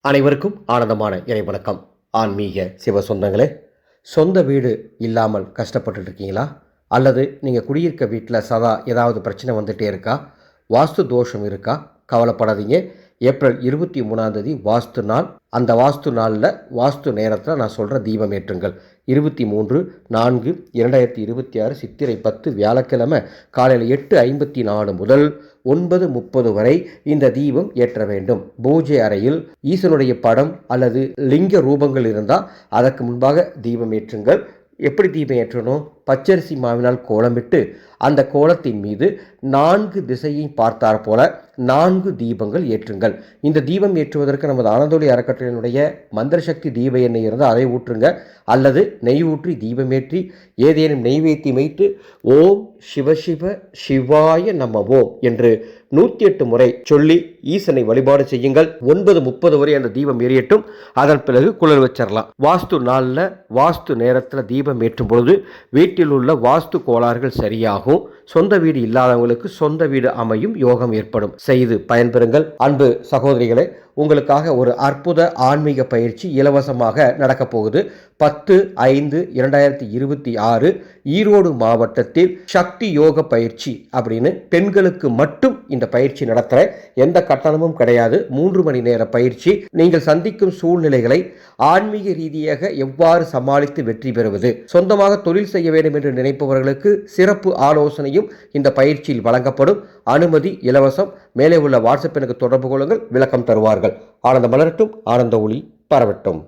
அனைவருக்கும் ஆனந்தமான இறை வணக்கம். ஆன்மீக சிவ சொந்தங்களே, சொந்த வீடு இல்லாமல் கஷ்டப்பட்டுட்டு இருக்கீங்களா? அல்லது நீங்கள் குடியிருக்க வீட்டில் சதா ஏதாவது பிரச்சனை வந்துகிட்டே இருக்கா? வாஸ்து தோஷம் இருக்கா? கவலைப்படாதீங்க. ஏப்ரல் 23ஆம் தேதி வாஸ்து நாள். அந்த வாஸ்து நாளில் வாஸ்து நேரத்தில் நான் சொல்கிற தீபம் ஏற்றுங்கள். 23/4/2026 சித்திரை 10 வியாழக்கிழமை காலையில் 8:54 முதல் 9:30 வரை இந்த தீபம் ஏற்ற வேண்டும். பூஜை அறையில் ஈசனுடைய படம் அல்லது லிங்க ரூபங்கள் இருந்தால் அதற்கு முன்பாக தீபம் ஏற்றுங்கள். எப்படி தீபம் ஏற்றணும்? பச்சரிசி மாவினால் கோலமிட்டு அந்த கோலத்தின் மீது 4 திசையை பார்த்தார் போல 4 தீபங்கள் ஏற்றுங்கள். இந்த தீபம் ஏற்றுவதற்கு நமது ஆனந்தொளி அறக்கட்டளையினுடைய மந்திர சக்தி தீப எண்ணெய் இருந்தால் அதை ஊற்றுங்க. அல்லது நெய் ஊற்றி தீபமேற்றி ஏதேனும் நெய்வேத்தி வைத்து ஓம் சிவசிவ சிவாய நம ஓம் என்று 108 முறை சொல்லி ஈசனை வழிபாடு செய்யுங்கள். 9:30 வரை அந்த தீபம் எரியட்டும். அதன் பிறகு குழல் வச்சிடலாம். வாஸ்து நாளில் வாஸ்து நேரத்தில் தீபம் ஏற்றும் பொழுது வீட்டில் உள்ள வாஸ்து கோளாறுகள் சரியாகும். சொந்த வீடு இல்லாதவங்களுக்கு சொந்த வீடு அமையும் யோகம் ஏற்படும். செய்து பயன்பெறுங்கள். அன்பு சகோதரிகளே, உங்களுக்காக ஒரு அற்புத ஆன்மீக பயிற்சி இலவசமாக நடக்கப் போகுது. 10/5/2026 ஈரோடு மாவட்டத்தில் சக்தி யோக பயிற்சி அப்படின்னு பெண்களுக்கு மட்டும் இந்த பயிற்சி நடத்துகிற எந்த கட்டணமும் கிடையாது. 3 மணி நேர பயிற்சி. நீங்கள் சந்திக்கும் சூழ்நிலைகளை ஆன்மீக ரீதியாக எவ்வாறு சமாளித்து வெற்றி பெறுவது, சொந்தமாக தொழில் செய்ய வேண்டும் என்று நினைப்பவர்களுக்கு சிறப்பு ஆலோசனையும் இந்த பயிற்சியில் வழங்கப்படும். அனுமதி இலவசம். மேலே உள்ள வாட்ஸ்அப் எனக்கு தொடர்பு கொள்ளுங்கள், விளக்கம் தருவார்கள். ஆனந்த மலரட்டும், ஆனந்த ஒளி பரவட்டும்.